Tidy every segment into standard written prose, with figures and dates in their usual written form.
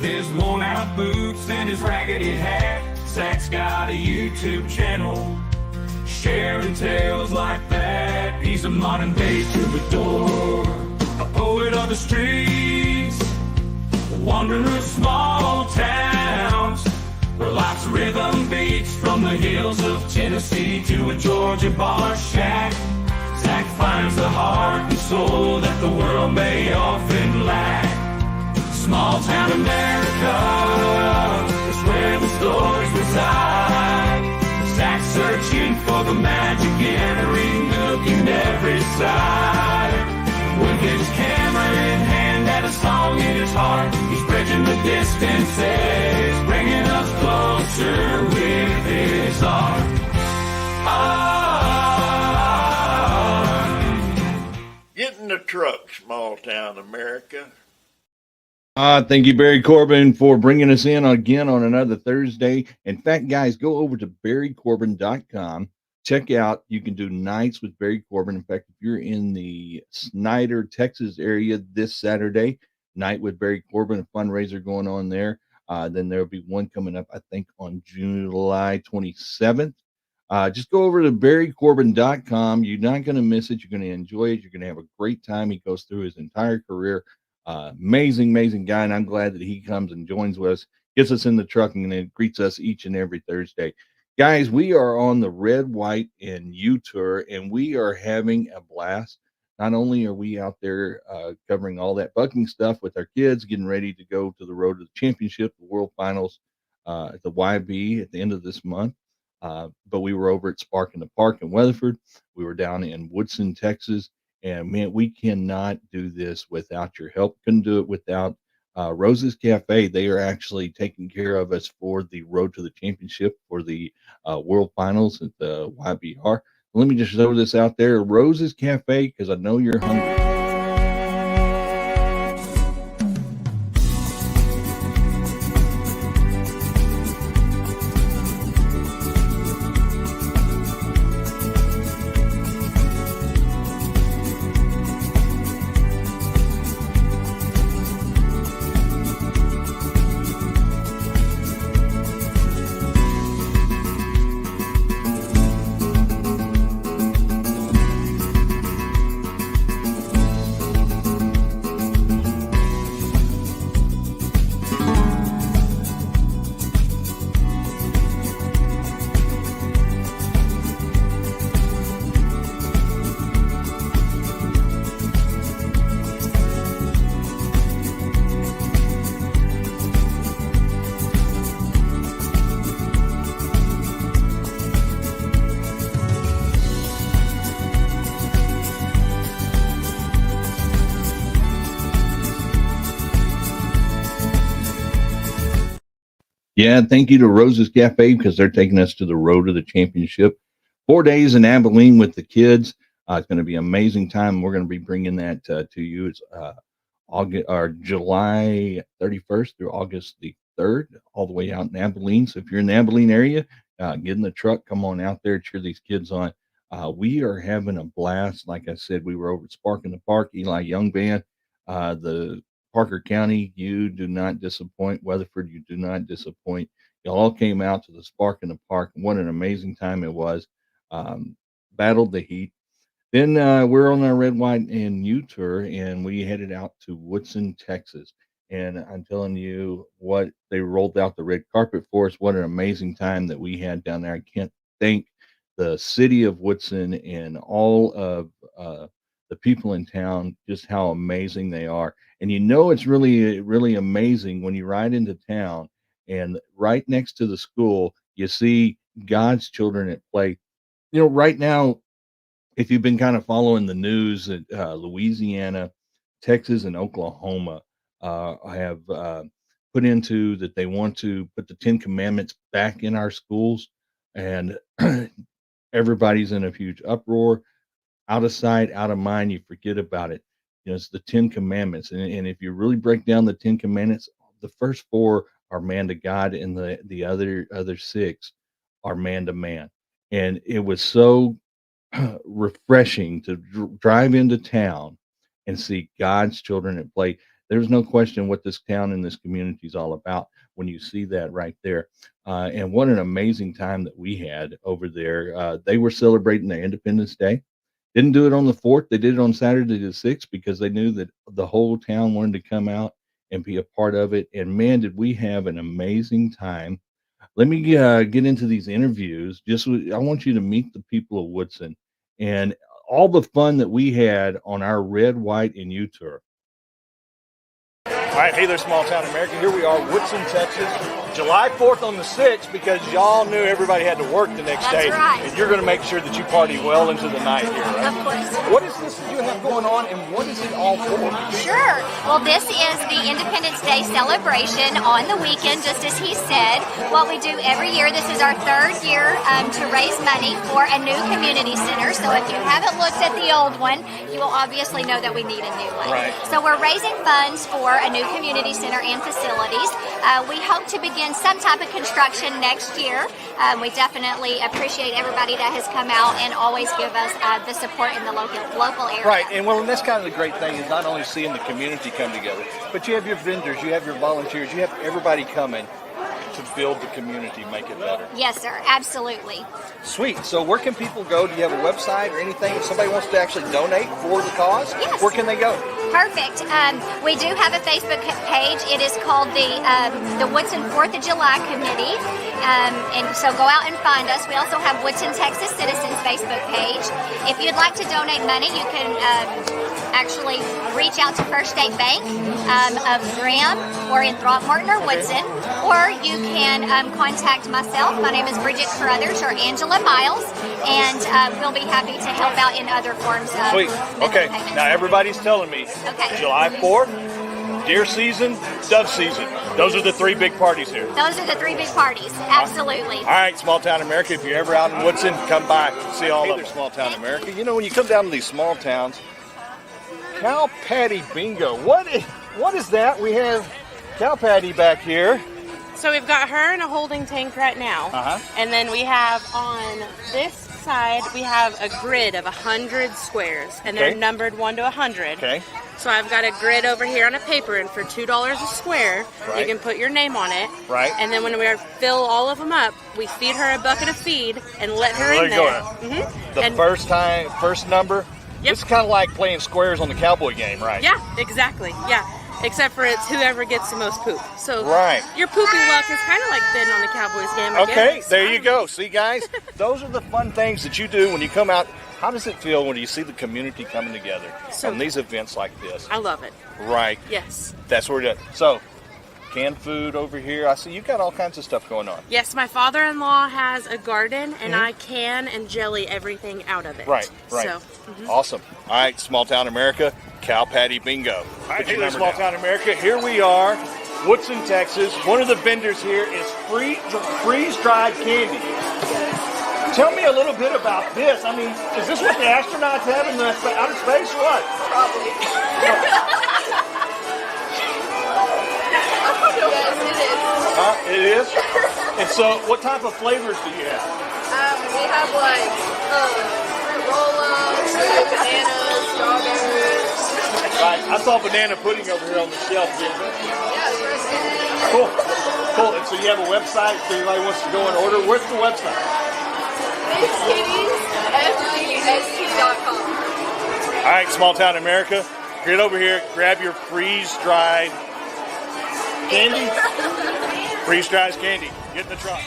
his worn out boots and his raggedy hat. Zach's got a YouTube channel sharing tales like that. He's a modern day troubadour, a poet of the streets, a wanderer of small towns, where life's rhythm beats from the hills of Tennessee to a Georgia bar shack. Zach finds the heart and soul that the world may often lack. Small town America is where the stories reside. Zach's searching for the magic in every nook and every side. With his camera in hand and a song in his heart, he's bridging the distances, bringing us closer with his art. Get in the truck, small town America. Thank you, Barry Corbin, for bringing us in again on another Thursday. In fact, guys, go over to barrycorbin.com. Check out, you can do nights with Barry Corbin. In fact, if you're in the Snyder, Texas area this Saturday, Night with Barry Corbin, a fundraiser going on there. Then there'll be one coming up, I think, on July 27th. Just go over to barrycorbin.com. You're not going to miss it. You're going to enjoy it. You're going to have a great time. He goes through his entire career. Amazing guy, and I'm glad that he comes and joins with us, gets us in the truck, and then greets us each and every Thursday. Guys, we are on the Red, White, and U Tour, and we are having a blast. Not only are we out there covering all that bucking stuff with our kids, getting ready to go to the road to the championship, the World Finals at the YB at the end of this month, but we were over at Spark in the Park in Weatherford. We were down in Woodson, Texas. And man, we cannot do this without your help. Couldn't do it without Rose's Cafe. They are actually taking care of us for the road to the championship for the World Finals at the YBR. Let me just throw this out there, Rose's Cafe, because I know you're hungry. Yeah, thank you to Rose's Cafe because they're taking us to the road to the championship. 4 days in Abilene with the kids. It's going to be an amazing time. We're going to be bringing that to you. It's August or July 31st through August the 3rd, all the way out in Abilene. So if you're in the Abilene area, get in the truck, come on out there, cheer these kids on. We are having a blast. Like I said, we were over at Spark in the Park, Eli Young Band. The Parker County, you do not disappoint. Weatherford, you do not disappoint. You all came out to the Spark in the Park. What an amazing time it was. Battled the heat. Then we're on our Red, White, and U Tour, and we headed out to Woodson, Texas. And I'm telling you what, they rolled out the red carpet for us. What an amazing time that we had down there. I can't thank the city of Woodson and all of the people in town, just how amazing they are. And you know, it's really amazing when you ride into town and right next to the school, you see God's children at play. You know, right now, if you've been kind of following the news, Louisiana, Texas, and Oklahoma have put into that they want to put the Ten Commandments back in our schools, and everybody's in a huge uproar. Out of sight, out of mind, you forget about it. You know, it's the Ten Commandments. And if you really break down the Ten Commandments, the first four are man to God, and the other six are man to man. And it was so refreshing to drive into town and see God's children at play. there's no question what this town and this community is all about when you see that right there. And what an amazing time that we had over there. They were celebrating their Independence Day. Didn't do it on the 4th. They did it on Saturday the 6th because they knew that the whole town wanted to come out and be a part of it. And man, did we have an amazing time. Let me get into these interviews. I want you to meet the people of Woodson and all the fun that we had on our Red, White, and U tour. All right, hey there, Small Town America. Here we are, Woodson, Texas, July 4th on the 6th, because y'all knew everybody had to work the next day. That's right. And you're going to make sure that you party well into the night here, right? Of course. What is this that you have going on, and what is it all for? Sure. Well, this is the Independence Day celebration on the weekend, just as he said. What we do every year, this is our 3rd year to raise money for a new community center. So if you haven't looked at the old one, you will obviously know that we need a new one. Right. So we're raising funds for a new community center and facilities. We hope to begin some type of construction next year. We definitely appreciate everybody that has come out and always give us the support in the local area. Right, and well, and that's kind of the great thing is not only seeing the community come together, but you have your vendors, you have your volunteers, you have everybody coming to build the community, make it better. Yes, sir. Absolutely. Sweet. So where can people go? Do you have a website or anything? If somebody wants to actually donate for the cause, Yes. where can they go? Perfect. We do have a Facebook page. It is called the Woodson 4th of July Committee. And so go out and find us. We also have Woodson, Texas Citizens Facebook page. If you'd like to donate money, you can actually reach out to First State Bank of Graham or in Throckmorton or Woodson, or you can contact myself. My name is Bridget Carruthers or Angela Miles, and we'll be happy to help out in other forms of Sweet. Okay. payments. Now everybody's telling me Okay. July 4th, deer season, dove season. Those are the 3 big parties here. Those are the 3 big parties. Absolutely. All right, Small Town America, if you're ever out in Woodson, come by, see all of them. Small Town America. You know, when you come down to these small towns, cow patty bingo. What is that? We have cow patty back here. So we've got her in a holding tank right now. Uh-huh. And then we have on this side, we have a grid of 100 squares. And Okay. they're numbered 1 to 100. Okay. So I've got a grid over here on a paper, and for $2 a square, Right. you can put your name on it. Right. And then when we fill all of them up, we feed her a bucket of feed and let her There in you go. there. The And- first number. Yep. It's kind of like playing squares on the cowboy game, right? Yeah, exactly. Yeah. Except for it's whoever gets the most poop. So Right. your poopy luck is kind of like betting on the Cowboys game. I Okay, guess. there you go. See, guys, those are the fun things that you do when you come out. How does it feel when you see the community coming together So on these events like this? I love it. Right. Yes. That's where it is. So, canned food over here. I see you got all kinds of stuff going on. Yes, my father-in-law has a garden, and I can and jelly everything out of it. Right, right. So, Awesome. All right, Small Town America, cow patty bingo. All right, hey there, Small Town America. Here we are, Woodson, Texas. One of the vendors here is freeze-dried candy. Tell me a little bit about this. I mean, is this what the astronauts have in the outer space or what? Probably. It is? And so, what type of flavors do you have? We have like fruit roll-ups, bananas, strawberries. Right, I saw banana pudding over here on the shelf. Yeah, it's really good. Cool. Cool. And so you have a website if anybody wants to go and order. Where's the website? BigKittiesFGST.com. All right, Small Town America, get over here, grab your freeze-dried candy. Freeze-dried candy. Get in the truck.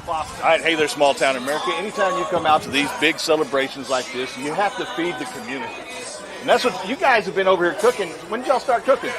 All right, hey there, Small Town America. Anytime you come out to these big celebrations like this, you have to feed the community. And that's what you guys have been over here cooking. When did y'all start cooking?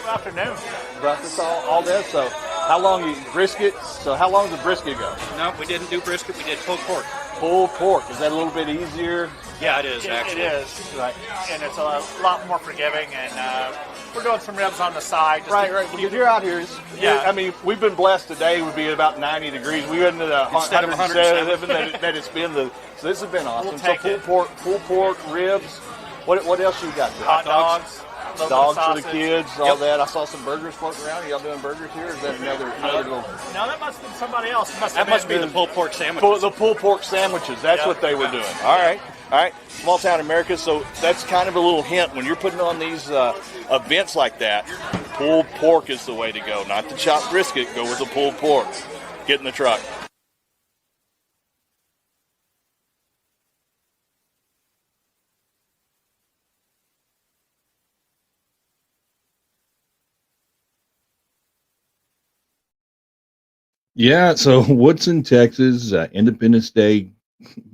Afternoon. Breakfast all day. So how long you brisket? So how long does the brisket go? No, we didn't do brisket. We did pulled pork. Pulled pork. Is that a little bit easier? Yeah, it is actually. It is, Right. and it's a lot more forgiving, and we're doing some ribs on the side. just Right, to right. keep Because you're out here. Yeah. I mean, we've been blessed today. Would be about 90 degrees. We wouldn't have Instead of 107 that it's been. So this has been awesome. We'll So take it. pulled pork, ribs. What else you got there? Hot dogs. Local Dogs for the sausage. kids, all Yep. that. I saw some burgers floating around. Are y'all doing burgers here? Or is that another little? No, that must have been somebody else. That must be the pulled pork sandwich. The pulled pork sandwiches. That's Yep. what they were doing. All right. Small town America. So that's kind of a little hint when you're putting on these events like that. Pulled pork is the way to go. Not the chopped brisket. Go with the pulled pork. Get in the truck. Yeah, so Woodson, Texas, Independence Day,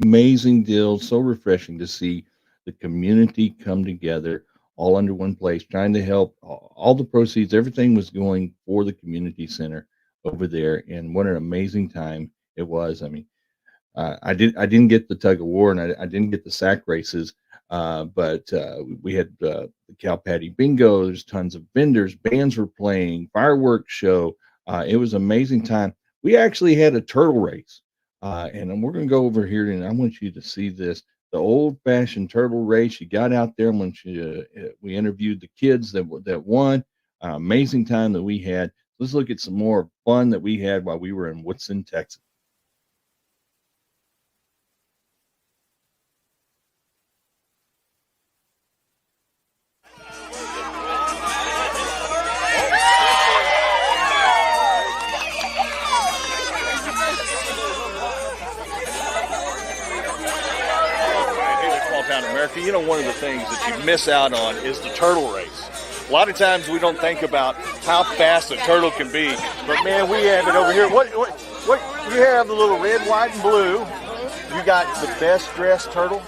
amazing deal. So refreshing to see the community come together all under one place, trying to help. All the proceeds, everything was going for the community center over there, and what an amazing time it was. I mean, I didn't get the tug of war, and I didn't get the sack races, but we had the cow patty bingo. There's tons of vendors, bands were playing, fireworks show. It was an amazing time. We actually had a turtle race, and we're going to go over here, and I want you to see this. The old-fashioned turtle race. You got out there when we interviewed the kids that won. Amazing time that we had. Let's look at some more fun that we had while we were in Woodson, Texas. America, you know, one of the things that you miss out on is the turtle race. A lot of times we don't think about how fast a turtle can be, but man, we have it over here. What you have the little red, white, and blue. You got the best dressed turtle.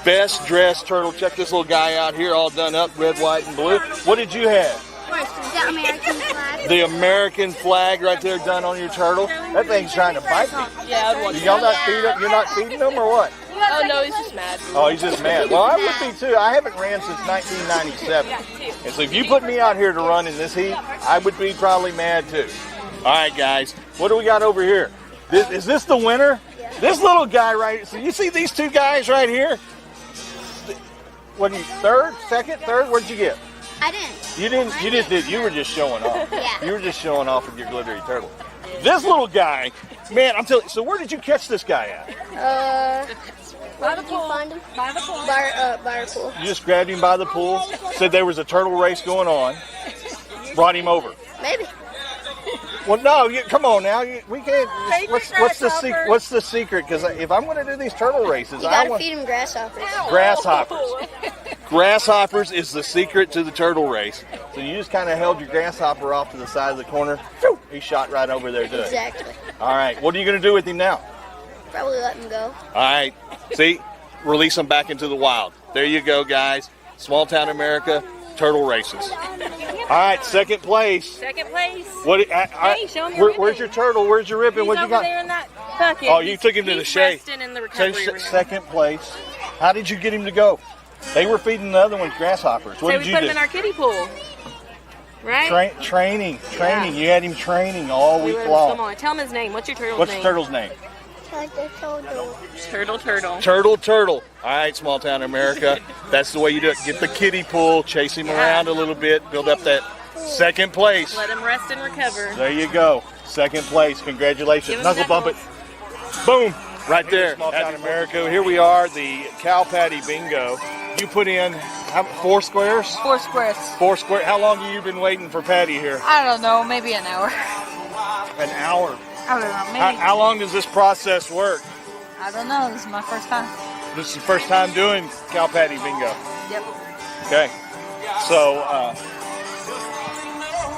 Best dressed turtle. Check this little guy out here, all done up, red, white, and blue. What did you have? The American flag. The American flag right there done on your turtle. That thing's trying to bite me. Yeah, I'd want Y'all not feed him? You're not feeding him or what? Oh, no, he's just mad. Oh, he's just mad. Well, I would be too. I haven't ran since 1997. And so if you put me out here to run in this heat, I would be probably mad too. All right, guys. What do we got over here? Is this the winner? This little guy right. So you see these two guys right here? What are you, third, second, third? What'd you get? I didn't. You didn't. You just did. You were just showing off. Yeah. You were just showing off with your glittery turtle. This little guy, man, I'm telling you. So where did you catch this guy at? Where did you find him? By the pool. By our pool. You just grabbed him by the pool, said there was a turtle race going on, brought him over. Maybe. Well, no, come on now. We can't. What's the secret? What's the secret? Because if I'm going to do these turtle races, You gotta feed him grasshoppers. Grasshoppers. Grasshoppers is the secret to the turtle race. So you just kind of held your grasshopper off to the side of the corner. He shot right over there to it. Exactly. All right. What are you going to do with him now? Probably let him go. All right. See, release them back into the wild. There you go, guys. Small town America, turtle races. All right, second place. Second place. What? Hey, show him your ribbon. Where's your turtle? Where's your ribbon? He's What you over got? there in that bucket. Oh, you took him to the He's shade. resting in the recovery room. Second place. How did you get him to go? They were feeding the other ones grasshoppers. What So did we you put do? him in our kiddie pool. Right? Training. Yeah. You had him training all week long. Come on, tell him his name. What's your turtle's What's name? the turtle's name? Turtle. Turtle. All right, small town America. That's the way you do it. Get the kiddie pool, chase him around a little bit, build up that second place. Let him rest and recover. There you go. Second place. Congratulations. Give him Knuckle bump it. Boom. Right there. Small town America. Here we are, the cow patty bingo. You put in 4 squares? 4 squares. 4 squares. How long have you been waiting for Patty here? I don't know, maybe an hour. An hour. I don't know, maybe. How long does this process work? I don't know, this is my first time. This is the first time doing cow patty bingo. Yep. Okay. So,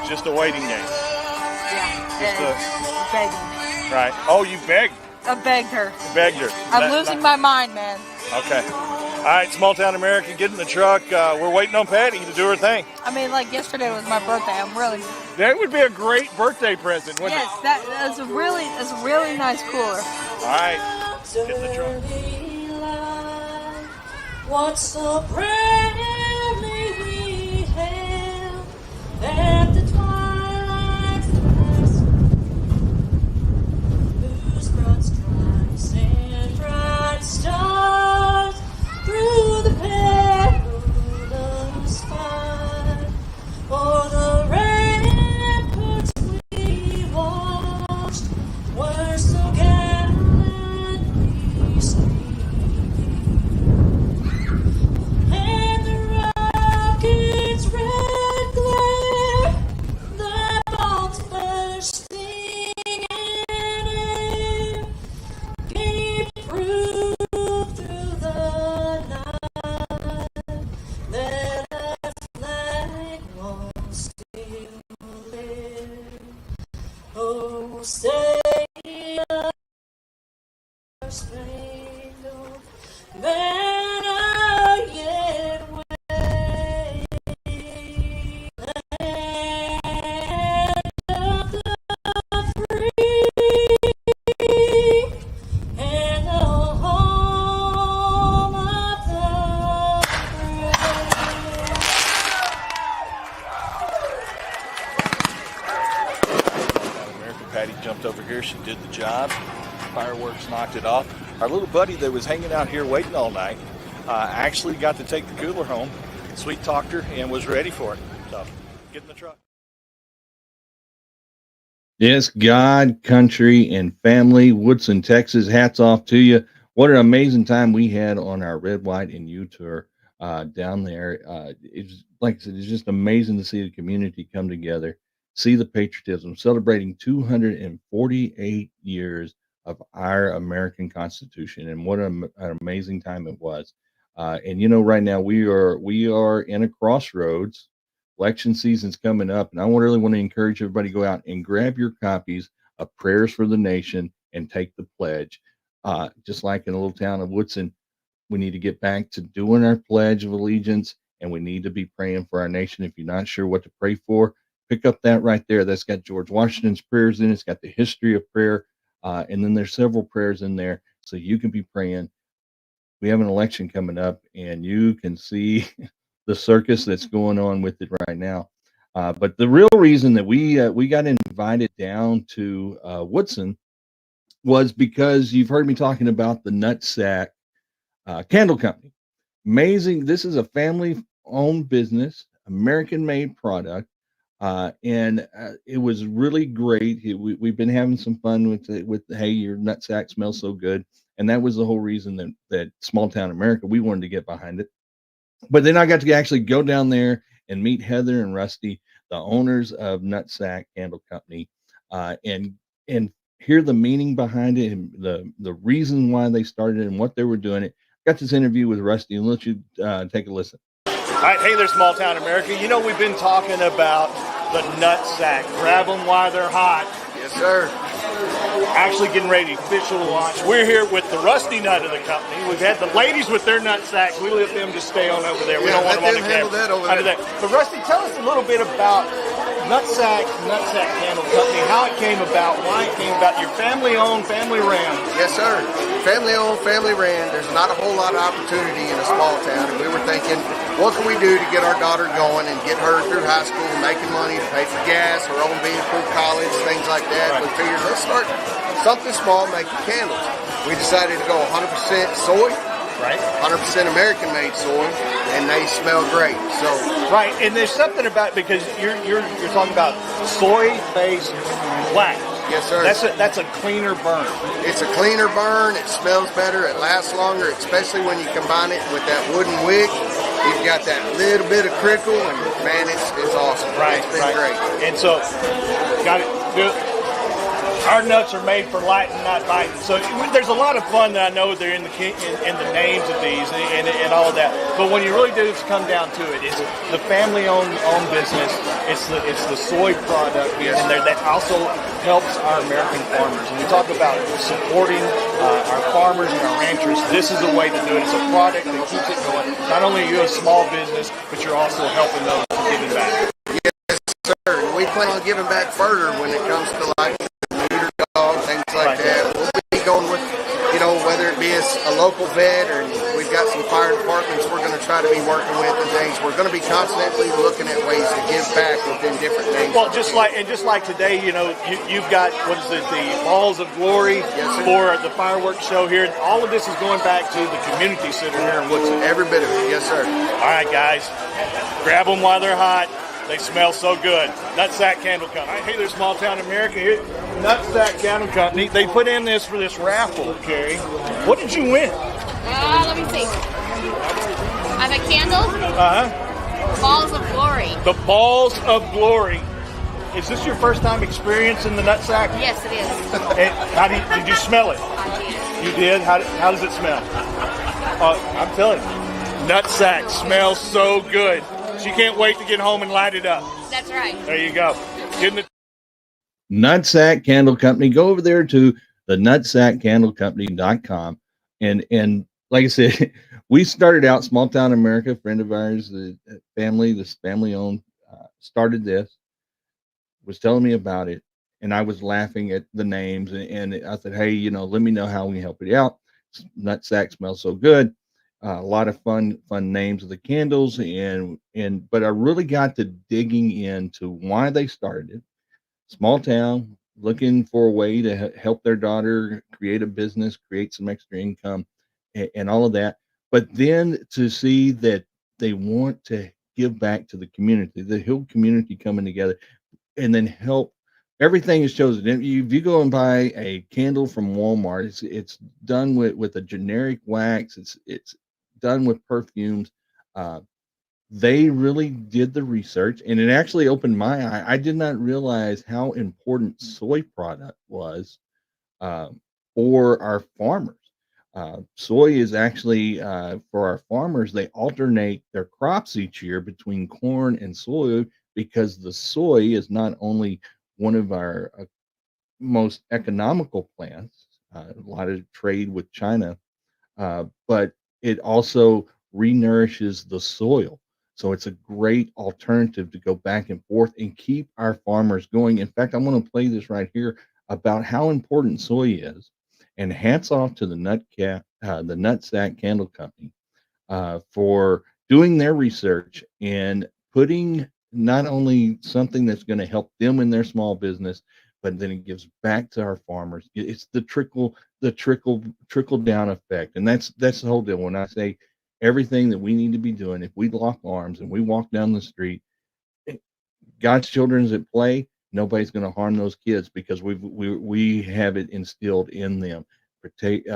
just a waiting game. Yeah. Just begging. Right. Oh, you begged. I begged her. Begged her. I'm losing my mind, man. Okay. All right, small town America, get in the truck. We're waiting on Patty to do her thing. I mean, like yesterday was my birthday. I'm really. That would be a great birthday present, wouldn't Yes, that's a really nice cooler. it? All right, get in the truck. What so bravely we hailed at the twilight's last, whose broad stripes and bright stars through the perilous fight. Oh, say a strangle that I yet wait. Land of the free and the home of the brave. American Patty jumped over here. She did the job. Fireworks knocked it off. Our little buddy that was hanging out here waiting all night actually got to take the cooler home. Sweet talked her and was ready for it. So get in the truck. Yes, God, country, and family. Woodson, Texas. Hats off to you. What an amazing time we had on our Red, White, and U tour down there. It's like I said, it's just amazing to see the community come together, see the patriotism, celebrating 248 years of our American Constitution, and what an amazing time it was. And you know, right now we are in a crossroads. Election season's coming up, and I really want to encourage everybody to go out and grab your copies of Prayers for the Nation and take the pledge. Just like in a little town of Woodson, we need to get back to doing our Pledge of Allegiance, and we need to be praying for our nation. If you're not sure what to pray for, pick up that right there. That's got George Washington's prayers in it. It's got the history of prayer, and then there's several prayers in there, so you can be praying. We have an election coming up, and you can see the circus that's going on with it right now. But the real reason that we got invited down to Woodson was because you've heard me talking about the Nutsack Candle Company. Amazing. This is a family-owned business, American-made product, and it was really great. We've been having some fun with hey, your nutsack smells so good, and that was the whole reason that Small Town America, we wanted to get behind it. But then I got to actually go down there and meet Heather and Rusty, the owners of Nutsack Candle Company, and hear the meaning behind it and the reason why they started it and what they were doing it. Got this interview with Rusty, and let you take a listen. All right, hey there, Small Town America. You know, we've been talking about the Nutsack. Grab them while they're hot. Yes, sir. Actually getting ready to official launch. We're here with the Rusty Nut of the company. We've had the ladies with their nut sacks. We let them just stay on over there. We don't want them on the camera. That over there. But Rusty, tell us a little bit about Nutsack Candle Company, how it came about, why it came about. Your family-owned, family-ran. Yes, sir. Family-owned, family-ran. There's not a whole lot of opportunity in a small town, and we were thinking, what can we do to get our daughter going and get her through high school, making money to pay for gas, her own vehicle, college, things like that. Right. We figured, let's start something small, making candles. We decided to go 100% soy. Right. 100% American-made soy, and they smell great. So right, and there's something about, because you're talking about soy-based wax. Yes, sir. That's a cleaner burn. It's a cleaner burn. It smells better. It lasts longer, especially when you combine it with that wooden wick. You've got that little bit of crinkle, and man, it's awesome. Right, it's been great. And so, got it. Our nuts are made for lighting, not biting. So there's a lot of fun that I know there in the names of these and all of that. But when you really do come down to it, it's the family-owned business. It's the soy product being in there that also helps our American farmers. And we talk about supporting our farmers and our ranchers. This is a way to do it. It's a product that keeps it going. Not only are you a small business, but you're also helping those and giving back. Yes, sir. We plan on giving back further when it comes to like things like that. We'll be going with, whether it be a local vet or we've got some fire departments we're going to try to be working with and things. We're going to be constantly looking at ways to give back within different things. Well, just like today, you've got, what is it, the Balls of Glory for the fireworks show here. All of this is going back to the community center here in Woodson. Every bit of it, yes, sir. All right, guys, grab them while they're hot. They smell so good. Nutsack Candle Company. Hey there, Small Town America. Here, Nutsack Candle Company. They put in this for this raffle, Carrie. What did you win? Let me see. I have a candle. Balls of Glory. The Balls of Glory. Is this your first time experiencing the Nutsack? Yes, it is. And did you smell it? I did. You did? How does it smell? I'm telling you, Nutsack smells so good. She can't wait to get home and light it up. That's right. There you go. Getting the Nutsack Candle Company. Go over there to the nutsackcandlecompany.com. And like I said, we started out small town America. A friend of ours, the family, this family owned, started this, was telling me about it, and I was laughing at the names, and I said, hey, let me know how we can help you out. Nutsack smells so good. A lot of fun names of the candles, but I really got to digging into why they started it. Small town, looking for a way to help their daughter create a business, create some extra income, and all of that. But then to see that they want to give back to the community, the whole community coming together, and then help. Everything is chosen. If you go and buy a candle from Walmart, it's done with a generic wax. It's done with perfumes. Uh, they really did the research, and it actually opened my eye. I did not realize how important soy product was, uh, for our farmers. Soy is actually, for our farmers, they alternate their crops each year between corn and soy, because the soy is not only one of our most economical plants, a lot of trade with China, but it also renourishes the soil. So it's a great alternative to go back and forth and keep our farmers going. In fact, I'm going to play this right here about how important soy is. And hats off to the the Nutsack Candle Company, for doing their research and putting not only something that's going to help them in their small business, but then it gives back to our farmers. It's the trickle down effect, and that's the whole deal. When I say everything that we need to be doing, if we lock arms and we walk down the street, God's children's at play. Nobody's going to harm those kids, because we have it instilled in them. Protect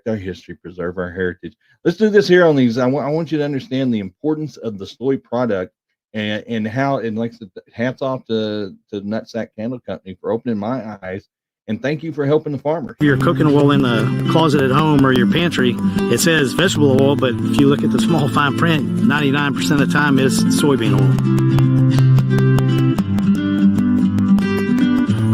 our history, preserve our heritage. Let's do this here on these. I want you to understand the importance of the soy product, and how, and like I said, hats off to Nutsack Candle Company for opening my eyes. And thank you for helping the farmer. Your cooking oil in the closet at home or your pantry, it says vegetable oil, but if you look at the small fine print, 99% of the time is soybean oil.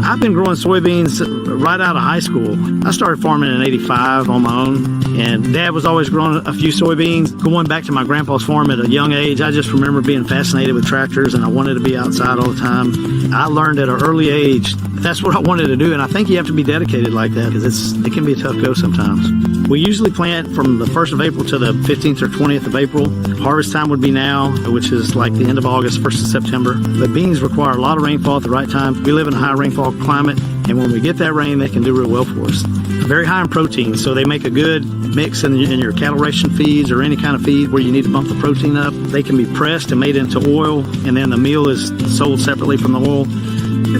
I've been growing soybeans right out of high school. I started farming in '85 on my own, and Dad was always growing a few soybeans. Going back to my grandpa's farm at a young age, I just remember being fascinated with tractors, and I wanted to be outside all the time. I learned at an early age that's what I wanted to do, and I think you have to be dedicated like that, because it can be a tough go sometimes. We usually plant from the 1st of April to the 15th or 20th of April. Harvest time would be now, which is like the end of August, 1st of September. The beans require a lot of rainfall at the right time. We live in a high rainfall climate, and when we get that rain, they can do real well for us. Very high in protein, so they make a good mix in your cattle ration feeds or any kind of feed where you need to bump the protein up. They can be pressed and made into oil, and then the meal is sold separately from the oil.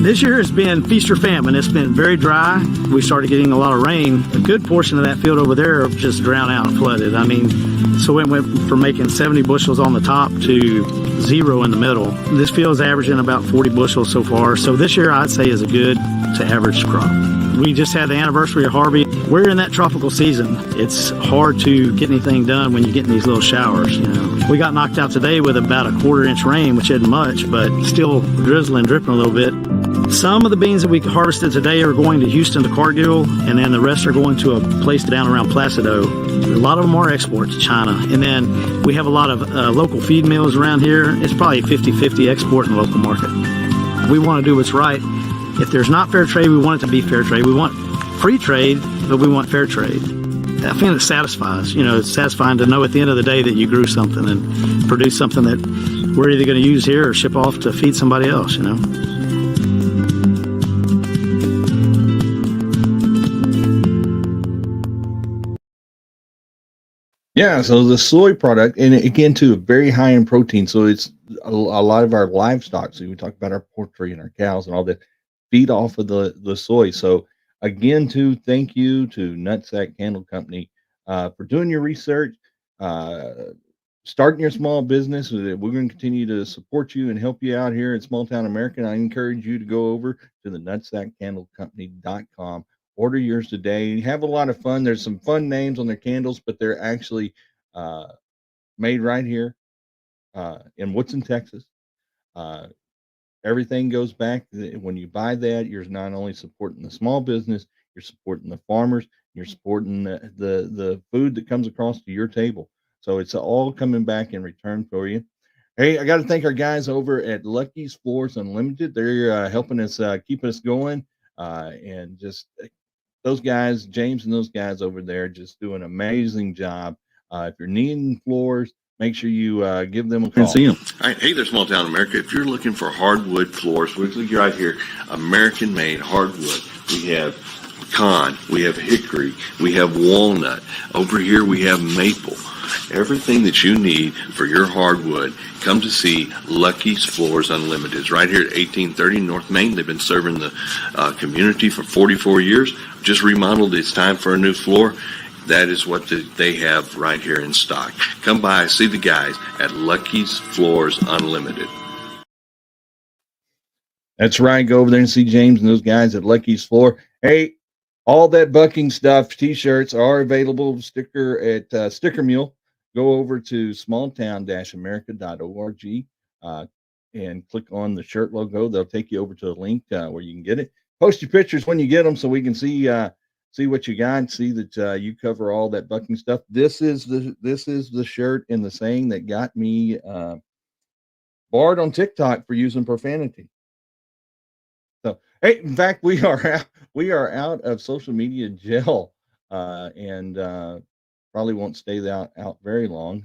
This year has been feast or famine. It's been very dry. We started getting a lot of rain. A good portion of that field over there just drowned out and flooded. I mean, so it went from making 70 bushels on the top to 0 in the middle. This field's averaging about 40 bushels so far. So this year I'd say is a good to average crop. We just had the anniversary of Harvey. We're in that tropical season. It's hard to get anything done when you get in these little showers, you know. We got knocked out today with about a quarter-inch rain, which isn't much, but still drizzling, dripping a little bit. Some of the beans that we harvested today are going to Houston to Cargill, and then the rest are going to a place down around Placido. A lot of them are export to China. And then we have a lot of local feed mills around here. It's probably 50-50 export and local market. We want to do what's right. If there's not fair trade, we want it to be fair trade. We want free trade, but we want fair trade. I think it satisfies. You know, it's satisfying to know at the end of the day that you grew something and produced something that we're either going to use here or ship off to feed somebody else, you know. Yeah, so the soy product, and again, too, very high in protein. So it's a lot of our livestock. So we talk about our poultry and our cows and all that feed off of the soy. So again, too, thank you to Nutsack Candle Company, for doing your research, starting your small business. We're going to continue to support you and help you out here in small town America. And I encourage you to go over to the nutsackcandlecompany.com. Order yours today. Have a lot of fun. There's some fun names on their candles, but they're actually made right here in Woodson, Texas. everything goes back. When you buy that, you're not only supporting the small business, you're supporting the farmers, you're supporting the food that comes across to your table. So it's all coming back in return for you. Hey, I got to thank our guys over at Lucky's Floors Unlimited. They're helping us keep us going, and just those guys, James and those guys over there, just do an amazing job. If you're needing floors, make sure you give them a call. See them. Hey there, Small Town America. If you're looking for hardwood floors, we're right here, American-made hardwood. We have pecan, we have hickory, we have walnut. Over here we have maple. Everything that you need for your hardwood, come to see Lucky's Floors Unlimited. It's right here at 1830 North Main. They've been serving the community for 44 years. Just remodeled. It's time for a new floor. That is what they have right here in stock. Come by, see the guys at Lucky's Floors Unlimited. That's right. Go over there and see James and those guys at Lucky's Floor. Hey, all that bucking stuff, T-shirts are available. Sticker at Sticker Mule. Go over to smalltown-america.org and click on the shirt logo. They'll take you over to a link where you can get it. Post your pictures when you get them so we can see what you got. See that you cover all that bucking stuff. This is the shirt and the saying that got me barred on TikTok for using profanity. So, hey, in fact, we are out of social media jail, and probably won't stay out very long.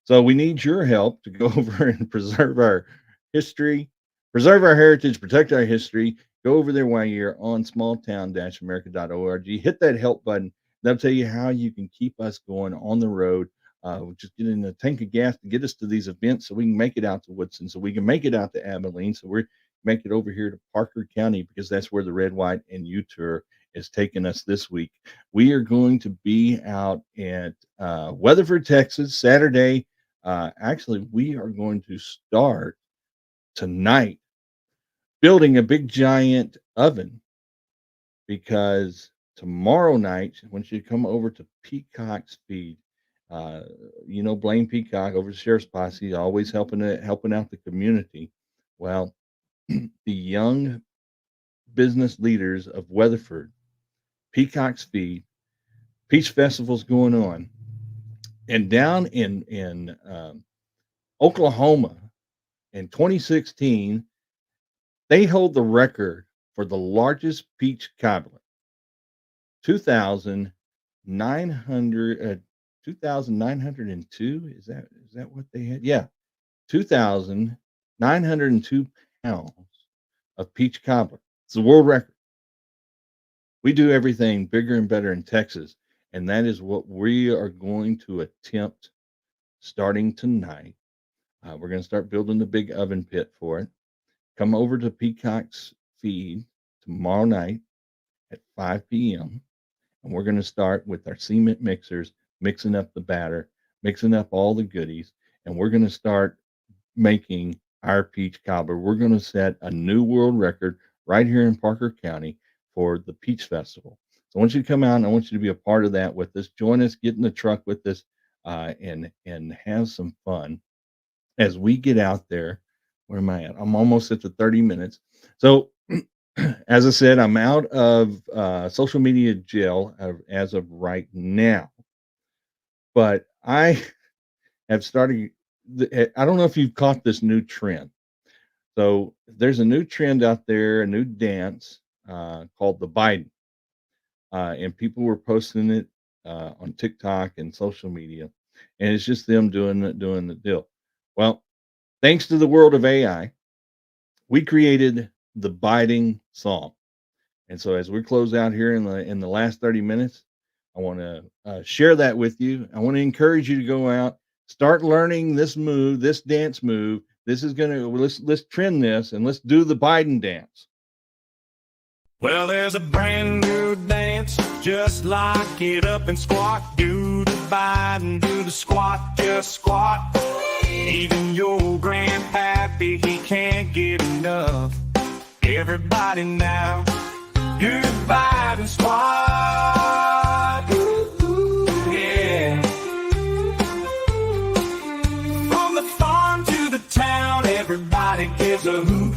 So we need your help to go over and preserve our history, preserve our heritage, protect our history. Go over there while you're on smalltown-america.org. Hit that help button. They'll tell you how you can keep us going on the road. Just getting a tank of gas to get us to these events so we can make it out to Woodson, so we can make it out to Abilene, so we're make it over here to Parker County, because that's where the Red, White, and U Tour is taking us this week. We are going to be out at Weatherford, Texas, Saturday. Actually, we are going to start tonight building a big giant oven, because tomorrow night, once you come over to Peacock's feed, Blaine Peacock over the Sheriff's Posse, always helping out the community. Well, the young business leaders of Weatherford, Peacock's feed, Peach Festival's going on, and down in Oklahoma in 2016, they hold the record for the largest peach cobbler. 2,902. Is that what they had? Yeah, 2,902 pounds of peach cobbler. It's the world record. We do everything bigger and better in Texas, and that is what we are going to attempt starting tonight. We're going to start building the big oven pit for it. Come over to Peacock's feed tomorrow night at 5 p.m. and we're going to start with our cement mixers, mixing up the batter, mixing up all the goodies, and we're going to start making our peach cobbler. We're going to set a new world record right here in Parker County for the Peach Festival. So I want you to come out, and I want you to be a part of that with us. Join us, get in the truck with us, and have some fun as we get out there. Where am I at? I'm almost at the 30 minutes. So as I said, I'm out of social media jail as of right now. But I have started, I don't know if you've caught this new trend. So there's a new trend out there, a new dance called the Biden. And people were posting it on TikTok and social media. And it's just them doing the deal. Well, thanks to the world of AI, we created the Biden song. And so as we close out here in the last 30 minutes, I want to share that with you. I want to encourage you to go out, start learning this move, this dance move. This is let's trend this, and let's do the Biden dance. Well, there's a brand new dance, just like it up and squat. Do the Biden, do the squat, just squat. Even your grandpappy, he can't get enough. Everybody now, do the Biden squat. Ooh, yeah. From the farm to the town, everybody gives a hoot.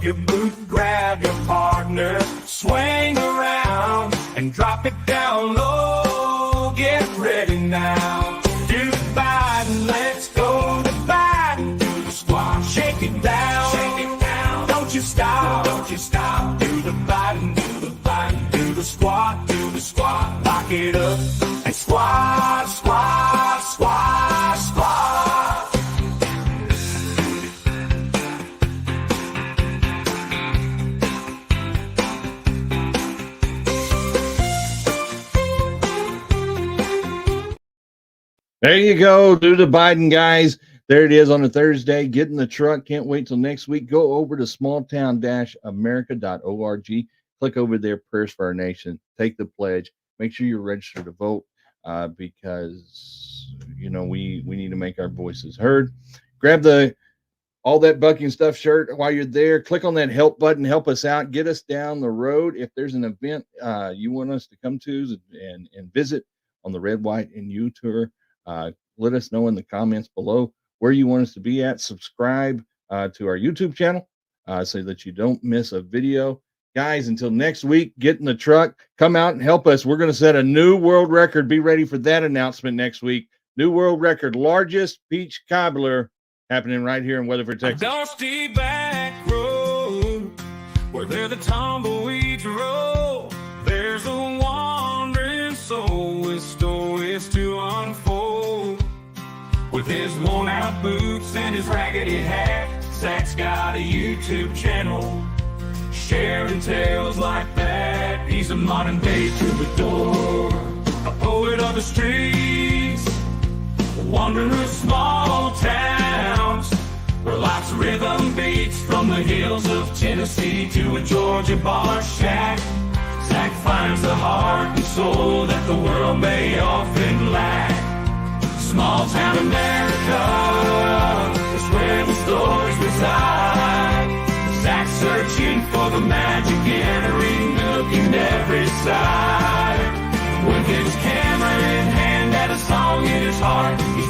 your boot, grab your partner, swing around and drop it down low. Get ready now. Do the Biden, let's go to Biden. Do the squat, shake it down, shake it down. Don't you stop, don't you stop. Do the Biden, do the Biden. Do the squat, lock it up and squat, squat, squat, squat. There you go. Do the Biden, guys. There it is on a Thursday. Get in the truck. Can't wait till next week. Go over to smalltown-america.org. Click over there, Prayers for Our Nation. Take the pledge. Make sure you're registered to vote because, you know, we need to make our voices heard. Grab all that Bucking Stuff shirt while you're there. Click on that help button. Help us out. Get us down the road. If there's an event you want us to come to and visit on the Red, White, and U tour, let us know in the comments below where you want us to be at. Subscribe to our YouTube channel so that you don't miss a video. Guys, until next week, get in the truck. Come out and help us. We're going to set a new world record. Be ready for that announcement next week. New world record. Largest peach cobbler happening right here in Weatherford, Texas. A dusty back road where the tumbleweeds roll. There's a wandering soul with stories to unfold. With his worn out boots and his raggedy hat, Zach's got a YouTube channel. Sharing tales like that. He's a modern day troubadour, a poet of the streets, a wanderer of small towns, where life's rhythm beats from the hills of Tennessee to a Georgia bar shack. Zach finds the heart and soul that the world may often lack. Small town America is where the stories reside. Zach searching for the magic in every nook and every side. With his camera in hand and a song in his heart, he's